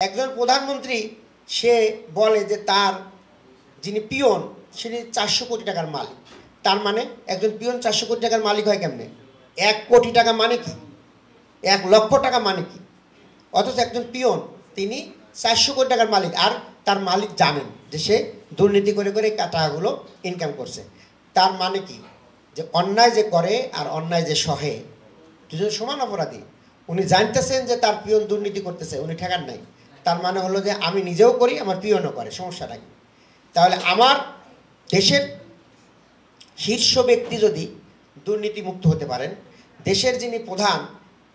একজন প্রধানমন্ত্রী সে বলে যে তার যিনি পিয়ন তিনি 400 কোটি টাকার মালিক। তার মানে একজন পিয়ন 400 কোটি টাকার মালিক হয় কেমনে? 1 কোটি টাকা মানে কি? 1 লক্ষ টাকা মানে কি? অথচ একজন পিয়ন তিনি 400 কোটি টাকার মালিক, আর তার মালিক জানেন যে সে দুর্নীতি করে করে টাকাগুলো ইনকাম করছে। তার মানে কি? যে অন্যায় যে করে আর অন্যায় যে সহে দুজন সমান অপরাধী। উনি জানতেছেন যে তার পিয়ন দুর্নীতি করতেছে, উনি ঠেকান নাই। তার মানে হলো যে আমি নিজেও করি, আমার পিয়নও করে, সমস্যাটা কি? তাহলে আমার দেশের শীর্ষ ব্যক্তি যদি দুর্নীতিমুক্ত হতে পারেন, দেশের যিনি প্রধান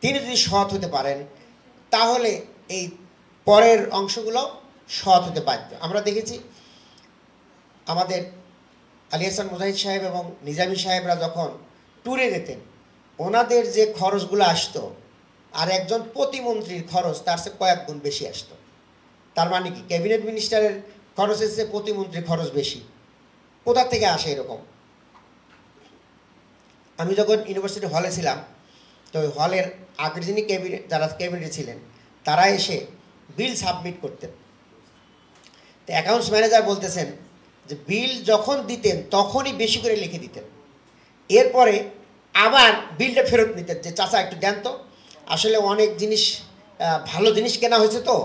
তিনি যদি সৎ হতে পারেন, তাহলে এই পরের অংশগুলো সৎ হতে বাধ্য। আমরা দেখেছি আমাদের আলী হাসান মুজাহিদ সাহেব এবং নিজামী সাহেবরা যখন ট্যুরে যেতেন, ওনাদের যে খরচগুলো আসতো আর একজন প্রতিমন্ত্রীর খরচ তার চেয়ে কয়েক গুণ বেশি আসতো। তার মানে কি? ক্যাবিনেট মিনিস্টারের খরচের চেয়ে প্রতিমন্ত্রীর খরচ বেশি। কোথা থেকে আসে এরকম? আমি যখন ইউনিভার্সিটি হলে ছিলাম, তো ওই হলের আগের যিনি যারা ক্যাবিনেটে ছিলেন তারা এসে বিল সাবমিট করতেন। তো অ্যাকাউন্টস ম্যানেজার বলতেছেন যে বিল যখন দিতেন তখনই বেশি করে লিখে দিতেন, এরপরে আবার বিলটা ফেরত নিতেন যে চাচা একটু দেন তো, আসলে অনেক জিনিস ভালো জিনিস কেনা হয়েছে তো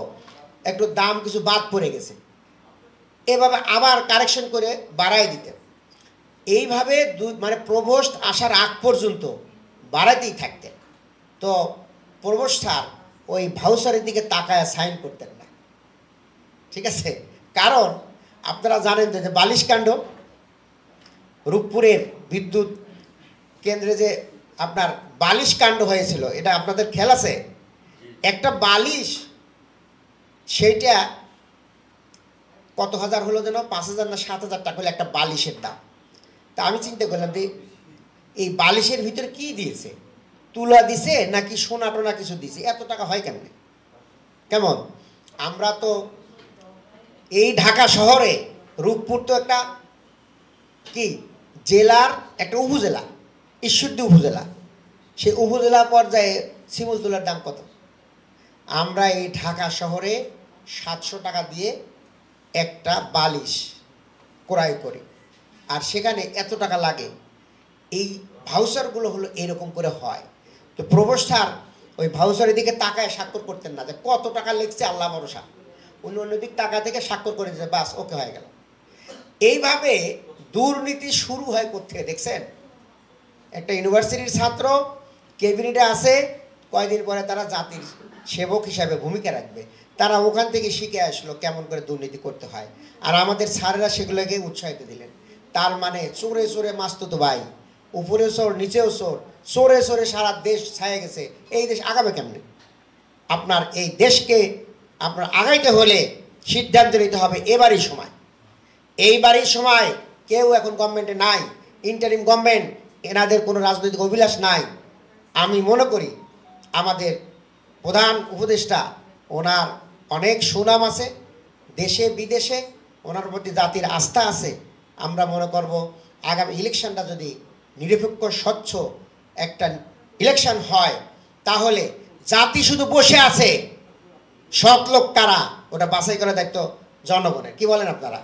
একটু দাম কিছু বাদ পড়ে গেছে। এভাবে আবার কারেকশন করে বাড়াই দিতেন। এইভাবে মানে প্রভোস্ট আসার আগ পর্যন্ত বাড়াতেই থাকতেন। তো প্রভোস্ট স্যার ওই ভাউচারের দিকে তাকায় সাইন করতেন না, ঠিক আছে? কারণ আপনারা জানেন যে বালিশকাণ্ড, রূপপুরের বিদ্যুৎ কেন্দ্রে যে আপনার বালিশকাণ্ড হয়েছিল, এটা আপনাদের খেয়াল আছে? একটা বালিশ সেইটা কত হাজার হলো যেন, 5,000 না 7,000 টাকা হলো একটা বালিশের দাম। তা আমি চিন্তা করলাম যে এই বালিশের ভিতরে কি দিয়েছে, তুলা দিছে নাকি সোনা টোনা কিছু দিছে, এত টাকা হয় কেমনে? কেমন? আমরা তো এই ঢাকা শহরে রূপপুর তো একটা কি জেলার একটা উপজেলা, ঈশ্বরদী উপজেলা। সেই উপজেলা পর্যায়ে শিমুল তুলার দাম কত? আমরা এই ঢাকা শহরে 700 টাকা দিয়ে একটা বালিশ ক্রয় করি, আর সেখানে এত টাকা লাগে। এই ভাউচারগুলো হলো এরকম করে হয়। তো প্রভোস্ট স্যার ওই ভাউচারের দিকে তাকায় স্বাক্ষর করতেন না যে কত টাকা লিখছে আল্লাহ ভরসা, উনি অন্যদিক টাকা থেকে স্বাক্ষর করে দিতে বাস ওকে হয়ে গেল। এইভাবে দুর্নীতি শুরু হয় কোত্থেকে দেখছেন? একটা ইউনিভার্সিটির ছাত্র ক্যাবিনেটে আছে, কয়দিন পরে তারা জাতির সেবক হিসাবে ভূমিকা রাখবে। তারা ওখান থেকে শিখে আসলো কেমন করে দুর্নীতি করতে হয়, আর আমাদের স্যারেরা সেগুলোকে উৎসাহিত দিলেন। তার মানে চোরে চোরে মাস্তুতো ভাই, উপরে চোর নিচেও চোর, চোরে চোরে সারা দেশ ছায়ে গেছে। এই দেশ আগাবে কেমনে? আপনার এই দেশকে আপনার আগাইতে হলে সিদ্ধান্ত নিতে হবে এবারই সময়। এইবারই সময়। কেউ এখন গভর্নমেন্টে নাই, ইন্টারিম গভর্নমেন্ট, এনাদের কোনো রাজনৈতিক অভিলাষ নাই। আমি মনে করি আমাদের প্রধান উপদেষ্টা, ওনার অনেক সুনাম আছে দেশে বিদেশে, ওনার প্রতি জাতির আস্থা আছে। আমরা মনে করব আগামী ইলেকশনটা যদি নিরপেক্ষ স্বচ্ছ একটা ইলেকশন হয়, তাহলে জাতি শুধু বসে আছে, সৎ লোক কারা ওটা বাছাই করার দায়িত্ব জনগণের। কি বলেন আপনারা?